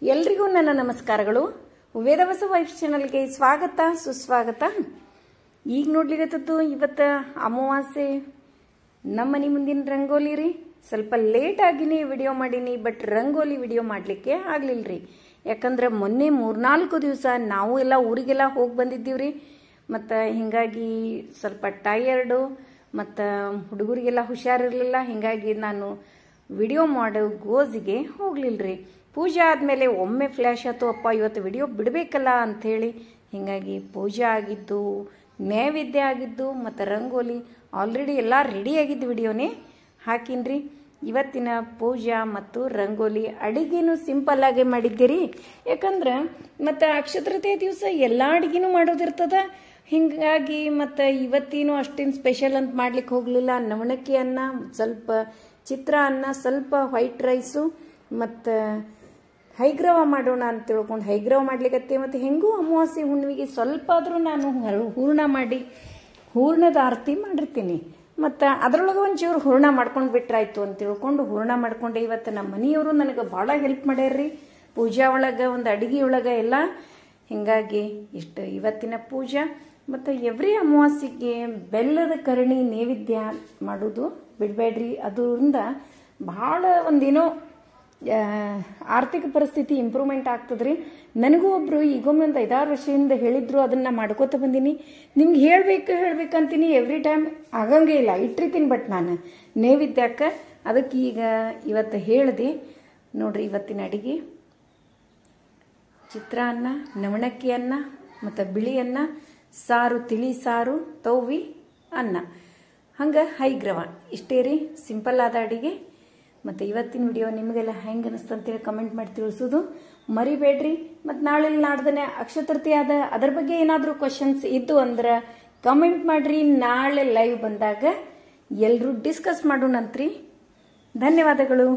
ಎಲ್ರಿಗೂ ನನ್ನ ನಮಸ್ಕಾರಗಳು. ವೇದವಸ ವೈಫ್ ಚಾನಲ್ಗೆ ಸ್ವಾಗತ ಸುಸ್ವಾಗತ. ಈಗ ನೋಡ್ಲಿಕ್ಕತ್ತದ್ದು ಇವತ್ತು ಅಮಾವಾಸ್ಯೆ ನಮ್ಮ ಮನೆ ಮುಂದಿನ ರಂಗೋಲಿ ರೀ. ಸ್ವಲ್ಪ ಲೇಟ್ ಆಗಿನೇ ವಿಡಿಯೋ ಮಾಡೀನಿ, ಬಟ್ ರಂಗೋಲಿ ವಿಡಿಯೋ ಮಾಡಲಿಕ್ಕೆ ಆಗಲಿಲ್ಲರಿ. ಯಾಕಂದ್ರೆ ಮೊನ್ನೆ 3-4 ದಿವಸ ನಾವು ಎಲ್ಲ ಊರಿಗೆಲ್ಲ ಹೋಗಿ ಬಂದಿದ್ದೀವ್ರಿ. ಮತ್ತು ಹಿಂಗಾಗಿ ಸ್ವಲ್ಪ ಟಯರ್ಡು ಮತ್ತು ಹುಡುಗರಿಗೆಲ್ಲ ಹುಷಾರಿರಲಿಲ್ಲ. ಹಿಂಗಾಗಿ ನಾನು ವಿಡಿಯೋ ಮಾಡೋ ಗೋಜಿಗೆ ಹೋಗ್ಲಿಲ್ಲರಿ. ಪೂಜೆ ಆದಮೇಲೆ ಒಮ್ಮೆ ಫ್ಲ್ಯಾಶ್ ಆಯ್ತು, ಅಪ್ಪ ಇವತ್ತು ವಿಡಿಯೋ ಬಿಡಬೇಕಲ್ಲ ಅಂಥೇಳಿ. ಹೀಗಾಗಿ ಪೂಜೆ ಆಗಿದ್ದು, ನೈವೇದ್ಯ ಆಗಿದ್ದು ಮತ್ತು ರಂಗೋಲಿ ಆಲ್ರೆಡಿ ಎಲ್ಲ ರೆಡಿಯಾಗಿದ್ದು ವಿಡಿಯೋನೇ ಹಾಕಿನ್ರಿ. ಇವತ್ತಿನ ಪೂಜಾ ಮತ್ತು ರಂಗೋಲಿ ಅಡಿಗೆನೂ ಸಿಂಪಲ್ಲಾಗೆ ಮಾಡಿದ್ದೀರಿ. ಯಾಕಂದ್ರೆ ಮತ್ತು ಅಕ್ಷತೃತೀಯ ದಿವಸ ಎಲ್ಲ ಅಡುಗೆನೂ ಮಾಡೋದಿರ್ತದ. ಹೀಗಾಗಿ ಮತ್ತು ಇವತ್ತಿನೂ ಅಷ್ಟೇನು ಸ್ಪೆಷಲ್ ಅಂತ ಮಾಡ್ಲಿಕ್ಕೆ ಹೋಗಲಿಲ್ಲ. ನವಣಕ್ಕಿ ಅನ್ನ, ಸ್ವಲ್ಪ ಚಿತ್ರಾನ್ನ, ಸ್ವಲ್ಪ ವೈಟ್ ರೈಸು ಮತ್ತು ಹೈಗ್ರವ ಮಾಡೋಣ ಅಂತ ತಿಳ್ಕೊಂಡು ಹೈಗ್ರವ ಮಾಡ್ಲಿಕ್ಕೆ. ಮತ್ತು ಹೆಂಗೂ ಅಮಾವಾಸ್ಯೆ ಹುಣ್ಣಿಮೆಗೆ ಸ್ವಲ್ಪ ಆದರೂ ನಾನು ಹೂರ್ಣ ಮಾಡಿ ಹೂರ್ಣದ ಆರತಿ ಮಾಡಿರ್ತೀನಿ. ಮತ್ತು ಅದರೊಳಗೆ ಒಂಚೂರು ಹೂರ್ಣ ಮಾಡ್ಕೊಂಡು ಬಿಟ್ರಾಯ್ತು ಅಂತ ತಿಳ್ಕೊಂಡು ಹೂರ್ಣ ಮಾಡ್ಕೊಂಡೆ. ಇವತ್ತು ನಮ್ಮ ಮನೆಯವರು ನನಗೆ ಭಾಳ ಹೆಲ್ಪ್ ಮಾಡ್ಯಾರ್ರಿ ಪೂಜಾ ಒಳಗೆ, ಒಂದು ಅಡುಗೆ ಒಳಗೆ ಎಲ್ಲ. ಹೀಗಾಗಿ ಇಷ್ಟು ಇವತ್ತಿನ ಪೂಜಾ. ಮತ್ತು ಎವ್ರಿ ಅಮಾವಾಸ್ಯೆಗೆ ಬೆಲ್ಲದ ಕರಣಿ ನೈವೇದ್ಯ ಮಾಡೋದು ಬಿಡಬೇಡ್ರಿ. ಅದರಿಂದ ಭಾಳ ಒಂದೇನೋ ಆರ್ಥಿಕ ಪರಿಸ್ಥಿತಿ ಇಂಪ್ರೂವ್ಮೆಂಟ್ ಆಗ್ತದ್ರಿ. ನನಗೂ ಒಬ್ಬರು ಈಗೊಮ್ಮೆ ಒಂದು 5-6 ವರ್ಷದಿಂದ ಹೇಳಿದ್ರು, ಅದನ್ನು ಮಾಡ್ಕೋತ ಬಂದೀನಿ. ನಿಮ್ಗೆ ಹೇಳ್ಬೇಕಂತೀನಿ, ಎವ್ರಿ ಟೈಮ್ ಆಗಂಗೇ ಇಲ್ಲ, ಇಟ್ಟಿರ್ತೀನಿ. ಬಟ್ ನಾನು ನೈವೇದ್ಯಕ್ಕೆ ಅದಕ್ಕೆ ಈಗ ಇವತ್ತು ಹೇಳಿದೆ ನೋಡ್ರಿ. ಇವತ್ತಿನ ಅಡುಗೆ ಚಿತ್ರಾನ್ನ, ನವಣಕ್ಕಿ ಅನ್ನ ಮತ್ತು ಬಿಳಿ ಅನ್ನ, ಸಾರು, ತಿಳಿ ಸಾರು, ತೌವಿ ಅನ್ನ, ಹಂಗೆ ಹೈಗ್ರವ. ಇಷ್ಟೇ ರೀ, ಸಿಂಪಲ್ ಆದ ಅಡುಗೆ. ಮತ್ತು ಇವತ್ತಿನ ವಿಡಿಯೋ ನಿಮಗೆಲ್ಲ ಹೆಂಗೆ ಅನಿಸ್ತು ಅಂತೇಳಿ ಕಮೆಂಟ್ ಮಾಡಿ ತಿಳಿಸೋದು ಮರಿಬೇಡ್ರಿ. ಮತ್ತು ನಾಳೆ ನಾಡ್ದನೆ ಅಕ್ಷತೃತೀಯ ಅದ, ಅದ್ರ ಬಗ್ಗೆ ಏನಾದರೂ ಕ್ವಶನ್ಸ್ ಇದ್ದು ಅಂದ್ರೆ ಕಮೆಂಟ್ ಮಾಡಿರಿ. ನಾಳೆ ಲೈವ್ ಬಂದಾಗ ಎಲ್ಲರೂ ಡಿಸ್ಕಸ್ ಮಾಡೋಣಂತ್ರಿ. ಧನ್ಯವಾದಗಳು.